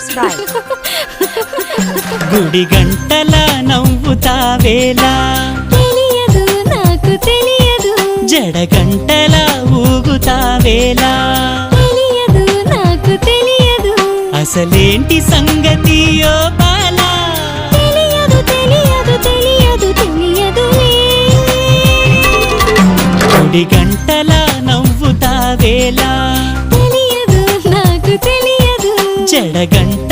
subscribe. గుడి గంటల నవ్వుతావేలా తెలియదు నాకు తెలియదు జడ గంటల ఊగుతావేలా తెలియదు నాకు తెలియదు అసలేంటి సంగతి ఓ బాలా తెలియదు తెలియదు తెలియదు తెలియదులే గుడి గంటల నవ్వుతావేలా తెలియదు నాకు తెలియదు జడ గంట